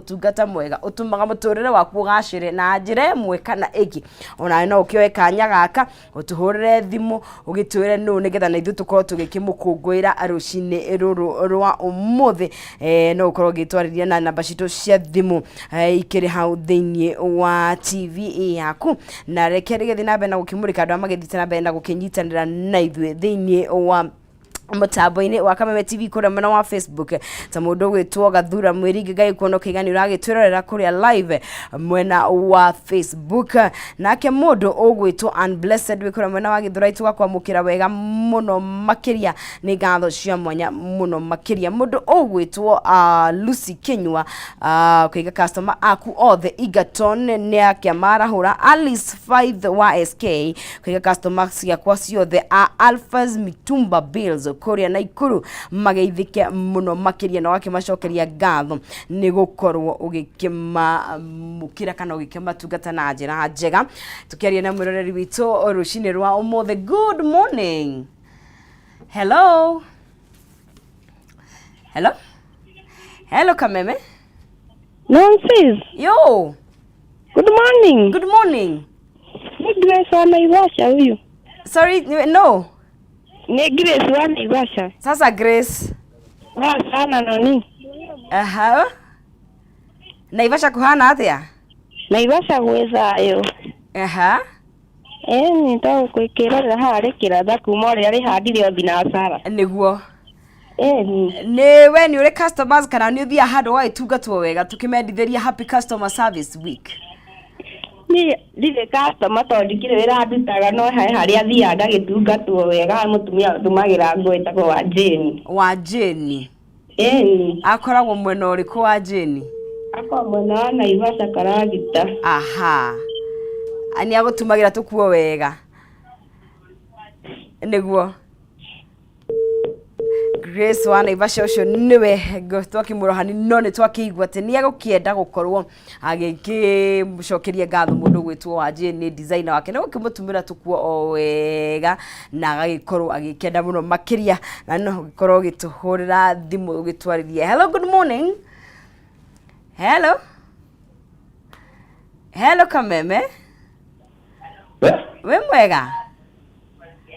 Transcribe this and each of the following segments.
utungata mwega utumaga muturire waku ugacire na njira imwe kana igi ona no ukioe kanya gaka utuhurire thimu ugitwire no nigetha na ithu tukorwo tugikimukungwira rucini ruru rwa umuthi no ukorwo gitwariria na namba citu cia thimu ikiri hau thiini wa TV yaku na rekere gethi na bena gukimurika andu amagethite na bena gukinyitanira na ithu thiini wa mutambo-ini wa Kameme TV kura mwena wa Facebook ta mundu gwitwo Gathura Mwirigi gai kuono kigani uragitwirorera kuria live mwena wa Facebook nake mundu ugwitwo Unblessed wikura mwena wa Githuraitu gakwamukira wega muno makiria ni ngatho cia mwanya muno makiria mundu ugwitwo Lucy Kinyua kwiga customer aku othe Egerton ni akiamara hura Alice 5 wa SK kwiga customer cia kwa ciothe Alphas Mitumba Bills kuria na ikuru mageithike muno makiria na wakimacokeria ngatho ni gukorwo ugikima mukira kana ugikima tungata na njira njega tukiaria na mwiroreri witu rucini rwa umuthi. Good morning. Hello Kameme. Nonsense. Yo, Good morning. good morning. Ni Grace wa Naivasha huyu. Sorry, no. Ni Grace wa Naivasha. Sasa Grace. Sana nani? Aha. Naivasha kuhana atia? Naivasha gweza yo. Aha. Nitao kwikirira hari kiratha kuma ria rihandire binasara. Niguo. Ni We ni uri customers kana ni uthia handu wa itungatwo wega tukimendithiria happy customer service week. ni dire customer tondikire wira ndutaga no hari athia ndagitungatwo wega mutumia tumagira ngweta ko wa Jane. Wa Jane. Akoragwo mwena uriku wa Jane? Akwa mwena wa Naivasha Karagita. Aha. Ani agutumagira tukuo wega. Niguo. Grace wa Naivasha ucio niwe twakimurohani no ni twakigwa ati ni agukienda gukorwo agikimucokeria ngatho mundu gwitwo wa Jane designer wake no kimutumira tukuo o wega na agikorwo agikenda muno makiria na no gikorwo gituhurira thimu gitwaririe. Hello, good morning. Hello Kameme. We mwega?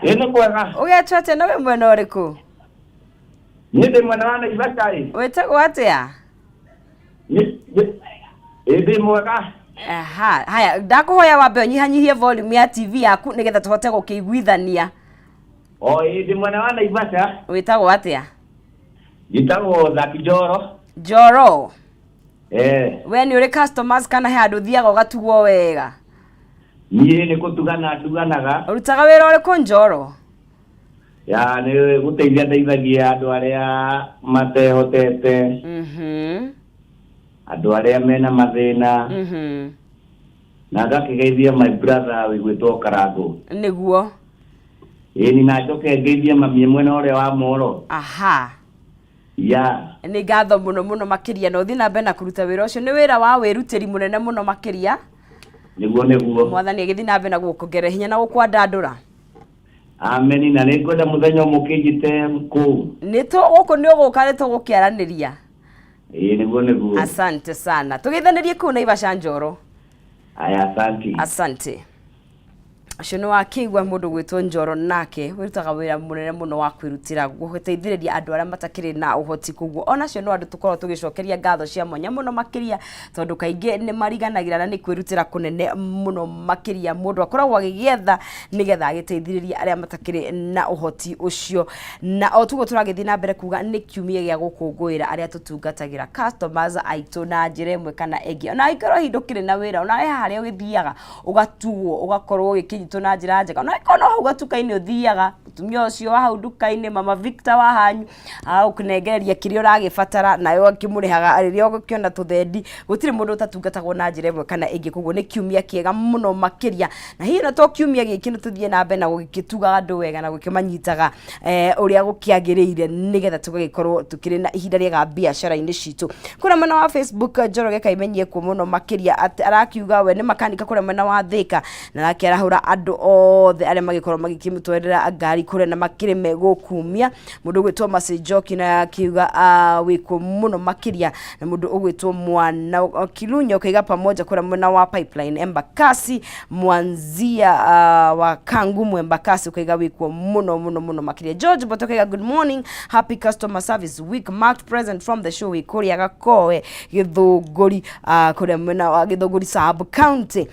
Ino kwega. Ugetwa ate no we mwena uriku? Nide mwana wana Naivasha. Wetagwo atia? Indi mwega. Aha, haya ndakuhoya wambe nyihanyihie volume ya TV yaku nigetha tuhote gukiguithania. Indi mwana wana Naivasha. Wetagwo atia? Gitagwo Joro. Joro. We ni uri customers kana he andu thiaga ugatugwo wega? Niĩ nĩ kũtuganaga. Urutaga wira uriku Njoro? Ya nĩ guteithia ndeithagia andu aria matehotete. Andu aria mena mathina. Na ngakigeithia my brother wigwitwo Karangu. Niguo. Ni na njoke ngeithia mami mwena uria wa Moro. Aha. Ya. Ni ngatho muno makiria no thina bena kuruta wira ucio ni wira wa wirutiri munene muno makiria. Niguo. Mwathani agithi na bena gukugera hinya na gukwandandura. Amen. Na nikwenda muthenya mukijite ku. Nito guku ni uguka ni tugukiaraniria. Niguo. Asante sana. Tugithanirie ku Naivasha Njoro. Aya, asante. Acio wa kigwa mundu gwitwo Njoro nake wirutaga wira munene muno wa kwirutira guteithiriria andu aria matakiri na uhoti kuguo ona cio no andu tukorwo tugicokeria ngatho cia mwanya muno makiria tondu kaingi ni mariganagira na ni kwirutira kunene muno makiria mundu akoragwo agigietha nigetha agiteithiriria aria matakiri na uhoti ucio na otugo turagithi na mbere kuga ni kiumia gia gukungwira aria tutungatagira customers aitu na njira imwe kana egi ona ikorwo hindukire na wira ona haria ugithiaga ugatugwo ugakorwo na njira njega na ikono hau gatuka-ini uthiaga mutumia ucio wa hau nduka-ini mama Victor wa hanyu ukunengereria kiria uragibatara nayo akimurihaga riria ugukiona tuthendi gutire mundu utatungatagwo na njira imwe kana ingi koguo ni kiumia kiega muno makiria na hihi na to kiumia giki ni tuthie na mbere na gugituga andu wega na gukimanyitaga uria gukiagiriire nigetha tugagikorwo tukiri na ihinda riega biashara-ini citu kuna mwena wa Facebook Njoroge kaimenyie ku muno makiria arakiuga we ni makanika kuna mwena wa Thika na arakiarahura andu othe aria magikorwo magikimutwerera ngari ikore na makire megukumia mundu gwitwo Masejoki na kiuga wiko muno makiria na mundu ugwitwo Mwana Kilunyo kaiga pamoja kura mwena wa Pipeline Embakasi Mwanzia wa Kangumu Embakasi kaiga wiko muno makiria. George Botokaiga good morning, happy customer service week, marked present from the show wikuri agakoe Githunguri kura mwena wa Githunguri sub county.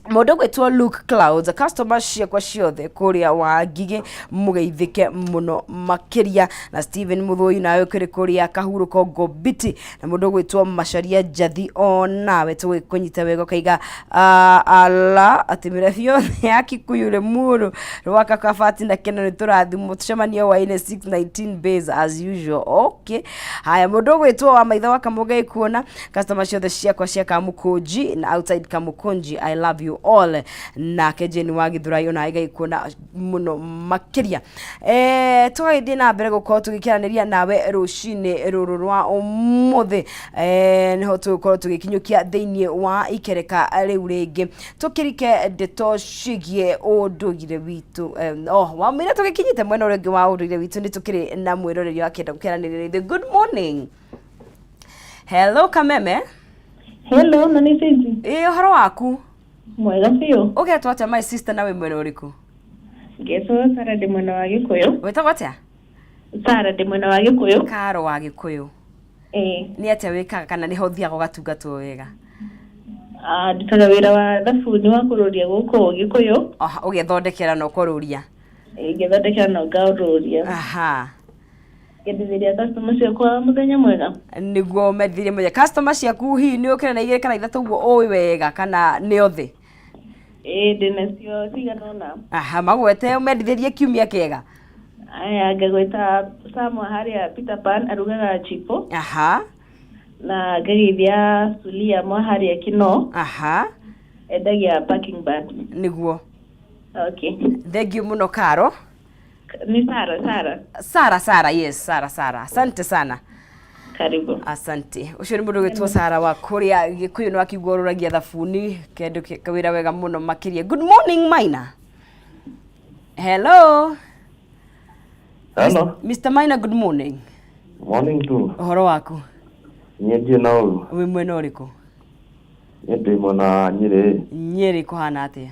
Mundu gwitwo Luke Clouds, customer ciakwa ciothe kuria wa Ngigi mugeithike muno makiria na Steven Muthui nawe kuri kuria Kahuruko Ngobiti na mundu gwitwo Macharia Jathi onawe tukunyita wego kaiga ala atimire fiothe yakikuyure muru rwaka kafati na kena ni turathimo tucemania wa ine 619 base as usual. Okay, haya mundu gwitwo wa maitha wa Kamugai kuona customer ciothe ciakwa cia Kamukunji na outside Kamukunji I love you all na kejeni wa Githurai ona iga ikuna muno makiria. Twaide na mbere gukorwo tugikiraniria nawe rucini ruru rwa umuthe niho tukorwo tugikinyukia theinie wa ikereka riu ringi tukirike ndeto cigie undugire witu wa mwira tugikinyite mwena uringi wa undugire witu ni tukiri na mwiroreri wa kenda gukiranirira. Good morning. Hello Kameme. Hello nani siji Horo waku mwega biũ. Ugetwo atia my sister nawe mwena uriku? Ngetwo Sara ndi mwena wa Gikuyu. Wetagwo atia? Sara ndi mwena wa Gikuyu. Karo wa Gikuyu. Ni atia wikaga kana niho thiaga gatungatwo wega? Ndutaga wĩra wa thabuni wa kũrũria gũkũ Gikuyu. Ũgethondekera na ũkũrũria? Ngethondekera na ngaũrũria. Aha. Ngedithiria customer ciakwa muthenya mwega. Niguo methirie mwega. Customer ciaku hi ni ukira na igire kana ithatu guo oi wega kana ni othe? Ndinacio ciganona. Aha, magwete umendithirie kiumia kega? Aya ngagweta Samwa haria Peter Pan arugaga chipo. Aha. Na ngagithia Sulia mwa haria Kino. Aha. Endagia parking bag. Niguo. Okay. Thank you muno Karo. Ni Sara, yes, Sara. Asante sana. Karibu. Asante. Ucio ni mundu gwitwo Sara wa kuria Gikuyu no akigoruragia thabuni kendu kawira wega muno makiria. Good morning Maina. Hello. Mr. Maina, good morning. Morning too. Horo waku? Nyedie na uru. We mwena uriku? Nyedie mwana Nyeri. Nyeri kuhana atia?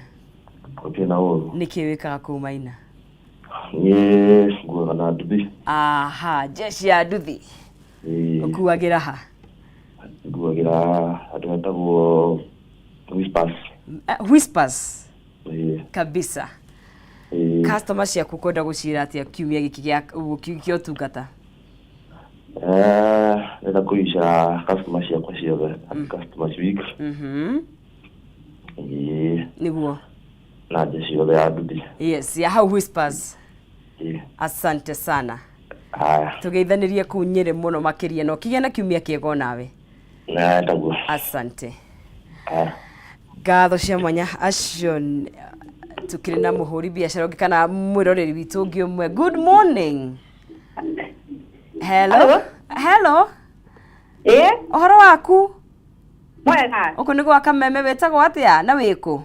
Kotie na uru. Niki wikaga ku Maina? Yes, nguaga na nduthi. Aha, jeshi ya nduthi. Ukuagira ha? Nguagira andu metagwo Whispers. Kabisa. Customer ciaku kwenda gucira atia kiumia giki gia kio tungata? Nenda kuisha customer ciakwa ciothe customers week. Niguo. Na jeshi ciothe ya nduthi. Yes, ya how Whispers. Asante sana. Tugeithanirie ku Nyeri muno makiria no kigena kiumia kiego nawe. Taguo. Asante. Gatho cia mwanya acio tukiri na muhuri biashara kana mwiroreri witu ungi umwe. Good morning. Hello. Ohoro waku? Mwega. Uko ni gwa Kameme wetagwo atia na wiku?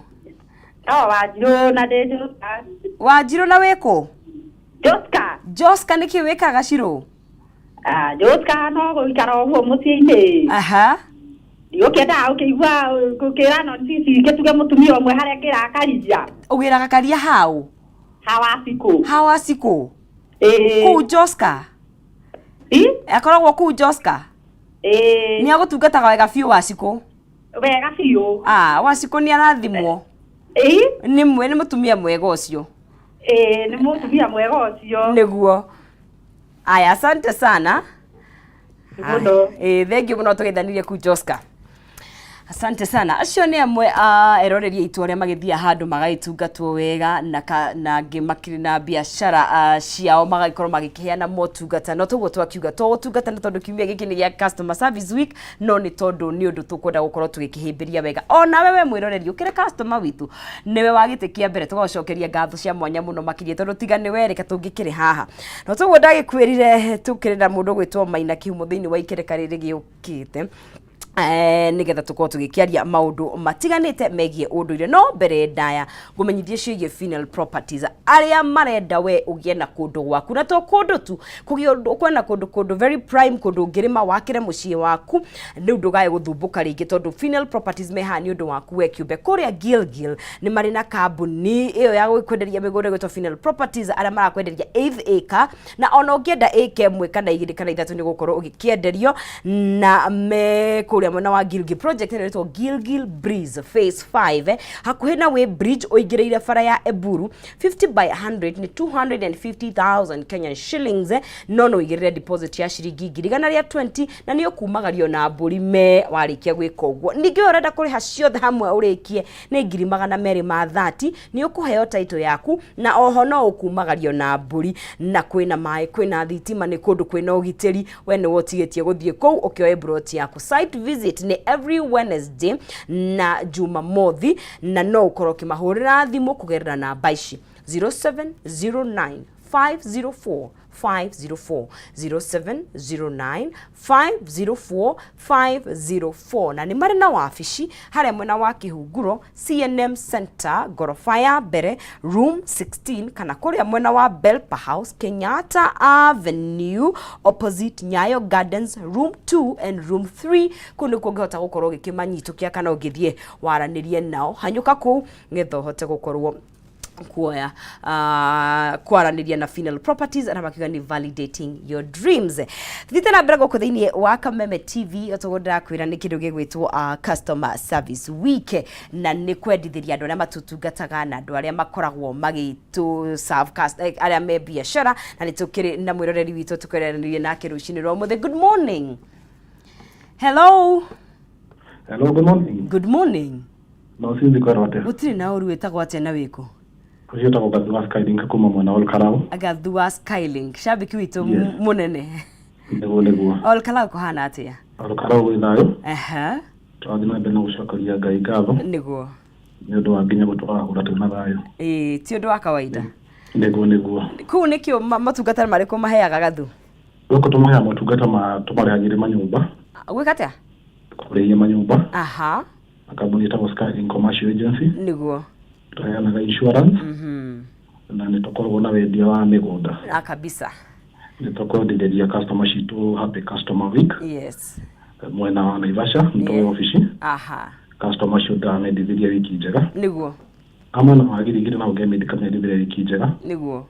Wanjiru na Joska. Wanjiru na wiku? Joska niki wikaga ciro? Joska no guikara uguo muciini. Aha. Ukenda ukigwa gukira no sisi ketuge mutumia omwe haria kirakaria. Ugiraga karia hau? Hawasiko. Ku Joska? Akoragwo ku Joska? Ni agutungataga wega fiu Waciko? Wega fiu. Waciko ni arathimwo. Ni mutumia mwega ucio. Ni mutumia mwega ucio. Niguo. Aya, asante sana. Muno. Thank you muno tugeithanirie ku Joska. Asante sana. Acio ni amwe eroreri itu aria magithia handu magaitungatwo wega na ngimakiri na biashara ciao magaikorwo magikiheana motungata no tuguo twakiuga tugutungata na tondu kiumia giki ni gia customer service week no ni tondu ni undu tukwenda gukorwo tugikihimbiria wega ona wewe mwiroreri ukire customer witu niwe wagitikia mbere tugocokeria ngatho cia mwanya muno makirie tondu tiga ni wereka tungikire haha no tuguo ndagikwirire tukire na mundu gwitwo Maina Kihumo thiini wa ikereka riri giukite nigetha tukorwo tugikiaria maundu matiganite megie unduire no mbere ndaya ngumenyithie ciĩgie funeral properties aria marenda we ugie na kundu gwaku na to kundu tu kwena kundu very prime kundu ngirima wakire muciĩ waku ni undu gae guthumbuka ringi tondu funeral properties mehani undu waku we kiumbe kuria Gilgil ni mari na kambuni iyo ya gwikwenderia migunda gwitwo funeral properties aria marakwenderia 8th acre na ona ungienda acre 1 kana 2 kana 3 ni gukorwo ugikienderio na me kuria mwena wa Gilgil project ni retwo Gilgil Breeze phase 5 hakuhi na we bridge oigireire bara ya Eburu 50 by 100 ni 250,000 Kenyan shillings no no igirire deposit ya shiringi 120 na ni ukumagario na mburi me warikia gwika uguo ningi urenda kuriha ciothe hamwe urikie ni 230 ni ukuheo title yaku na oho no ukumagario na mburi na kwina mai kwina thitima ni kundu kwina ugiteri we ni wotigetie guthie kou ukioe broti yaku site visit ni every Wednesday na Jumamothi na no ukorwo kimahurira thimu kugerera na baishi 0709 504 504 0709 504 504 na ni mari na wafici haria mwena wa Kihunguro CNM Center gorofa ya mbere room 16 kana kuria mwena wa Belpa House Kenyatta Avenue opposite Nyayo Gardens room 2 and room 3 kunu kungehota gukorwo gikimanyitukia kana ugithie waranirie nao hanyuka ku ngetho hote gukorwo kuoya kwaraniria na funeral properties na makiga ni validating your dreams. Thite na mbere thini wa Kameme TV otogoda kwira ni kindu gigwitwo customer service week na ni kwendithiria andu aria matutungataga na andu aria makoragwo magitu serve aria me biashara na ni tukiri na mwiroreri witu tukweranirie nake rucini rwa muthe. Good morning. Hello. Hello, good morning. Good morning. No sindi kwa rote. Utiri na uru wetagwo atia na wiko? Kujeta kwa Gathua Skylink kuma mwana Olkarau. Gathua Skylink shabiki witu munene. Ndeguo. Olkarau kuhana atia? Olkarau winayo. Twathina mbere na gucokeria Ngai ngatho. Niguo. Ni undu wa nginya gutwara uratu na thayo. Ti undu wa kawaida. Niguo. Kuu nikio matungata mariko maheaga Gathu? Goko tumahea matungata tumarehagire manyumba. Gwika atia? Kureia manyumba. Akabuni ta Skylink Commercial Agency. Niguo. Tuheanaga insurance. Na nitukorwo na wendia wa migunda. Kabisa. Nitukwendithĩria customer ciitu happy customer week. Yes. Mwena wa Naivasha ntoe ofici. Customer should amendithĩria wiki njega. Niguo. Ama na magirigire na ugemendithĩria wiki njega. Niguo.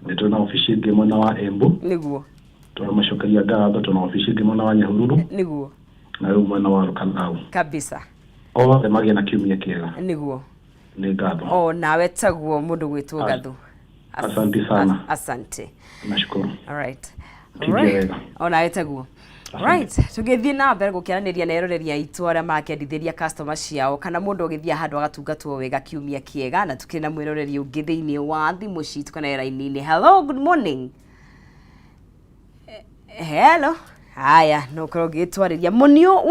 Nitwe na ofici ingĩ mwena wa Embu. Niguo. Tunamacokeria ngatho tuna ofici ingĩ mwena wa Nyahururu. Niguo. Na rĩu mwena wa Olkarau. Kabisa. Othe magĩe na kiumia kĩega. Niguo. Nĩ ngatho. Nawe taguo mundu gwitwo Gathu. Asante sana. Asante. Nashukuru. All right. Nawe taguo. Right, tugithie na mbere gukiaraniria na eroreria itu aria makendithĩria customer ciao kana mundu ugithia handu agatungatwo wega kiumia kiega na tukiri na mwiroreri ungi thiini wa thimu citu kana raini-ini. Hello, good morning. Hello. Haya no korwo gitwariria munio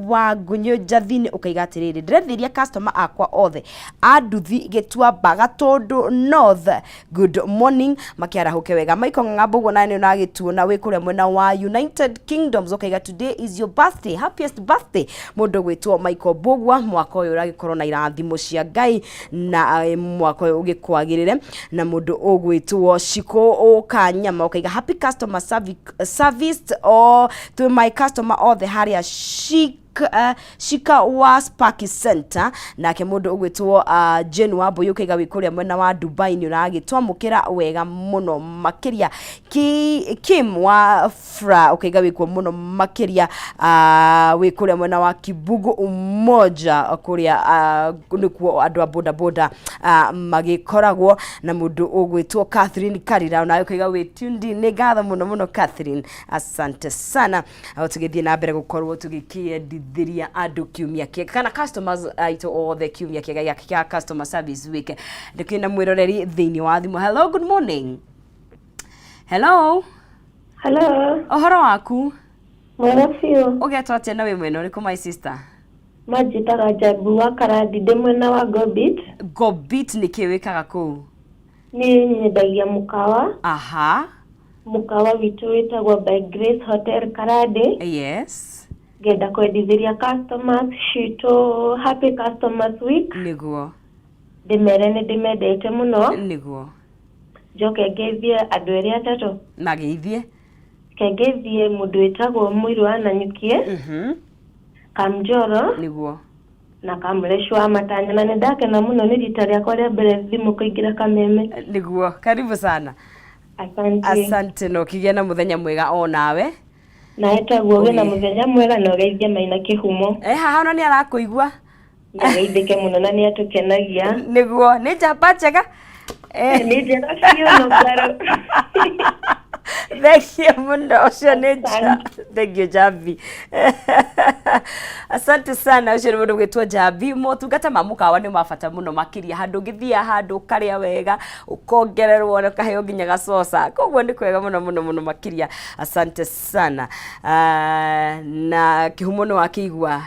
wa gunyo jathini ukaiga atiriri ndirethiria customer akwa othe anduthi gitua Bagatondu North. Good morning makiarahuke wega Michael Ng'ambugu nani na gituo na wikuria mwena wa United Kingdoms ukaiga today is your birthday, happiest birthday mundu gwitwo Michael Bugwa mwaka uyu uragikorwo na irathimo cia Ngai na mwaka uyu ugikwagirire na mundu ugwitwo Shiko Okanyama ukaiga happy customer service to my customer all the haria Shika wa Sparky Center na ke mundu ugwitwo Jane wa Boyo kaiga wikuria mwena wa Dubai ni uragitwamukira wega muno makiria Kim wa Fra ukaiga wikwo muno makiria wikuria mwena wa Kibugu umoja kuria nikuo andu a boda boda magikoragwo na mundu ugwitwo Catherine Karira na ukaiga witundi ni gatho muno Catherine. Asante sana tugithie na mbere gukorwo tugikiendithia andu kiumia kiega kana customers aito all the kiumia kiega ya customer service week ndikina mwiroreri thiini wa thimu. Hello, good morning. Hello. Ohoro waku? Mwega biũ. Ugetwo atia na we mwena uriku my sister? Manjitaga Njambu wa Karandi ndĩ mwena wa Gobit. Gobit nĩ kĩ wĩkaga kũu? Nĩ nyendagia mũkawa. Aha. Mũkawa witũ wĩtagwo By Grace Hotel Karandi. Yes. ngenda kwendithĩria customers ciitu happy customers week niguo ndimere nĩ ndĩmendete mũno niguo njoke ngeithie andũ erĩ atatũ na geithie kengeithie mũndũ wĩtagwo Mũiru Ananyukie Kamjoro niguo na Kamlesh wa Matanya na nĩndakena mũno nĩ rita rĩakwa rĩa mbere thimũ kũingĩra Kameme niguo karibu sana asante no kigĩa na mũthenya mwega o nawe na etagwo gĩ na mũthenya mwega na ũgeithie Maina Kĩhumo haha ona nĩ arakũigua ngeithĩke mũno na nĩ atũkenagia niguo nĩ njamba njega nĩ njega biũ no ngaro Thank you mundo ucio nĩ thank you Jambi asante sana ucio nĩ mũndũ gwĩtwo Jambi motungata ma mũkawa nĩ mabata mũno makĩria handũ ngĩthia handũ karĩa wega ũkongererwo na kaheo nginya gacoca koguo nĩ kwega mũno makĩria asante sana na Kĩhumo nĩ wakĩigua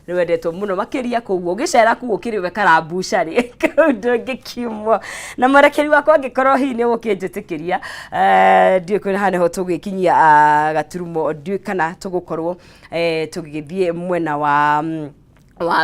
wendetwo mũno makĩria koguo gĩcera kuo kĩrĩwe karambucarĩ kaũndũ ngĩkiumwo na mwerekeri wakwa angĩkorwo hihi nĩ ũkĩnjĩtĩkĩria ndiũ kwĩna haneho tũgĩkinyia gaturumo ndiũ kana tũgũkorwo tũgĩthiĩ mwena wa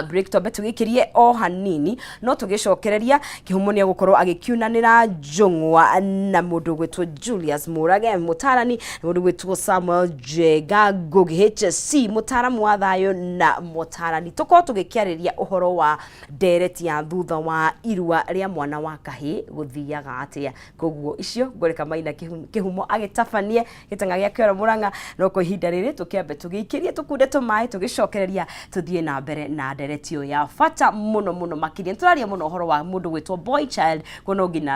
break tobe tugikirie o hanini no tugicokereria Kĩhumo nĩ agũkorwo agĩkiunanĩra njongwa na mũndũ gwĩtwo Julius Murage mutarani na mũndũ gwĩtwo Samuel Jega Ngugi HSC mutaramu wa thayo na mutarani tuko tugĩkiarĩria ũhoro wa ndereti ya thutha wa irua rĩa mwana wa kahĩ gũthiaga atĩa koguo icio ngoreka Maina Kĩhumo agĩtabanie gĩtanga gĩa kĩoro Mũrang'a no kwa ihinda rĩrĩ tũkĩambe tũgĩikirie tũkunde tũmaĩ tũgĩcokereria tuthiĩ na mbere na nderetio ya bata mũno makĩria tũraria mũno ũhoro wa mũndũ gwĩtwo boy child kono ngina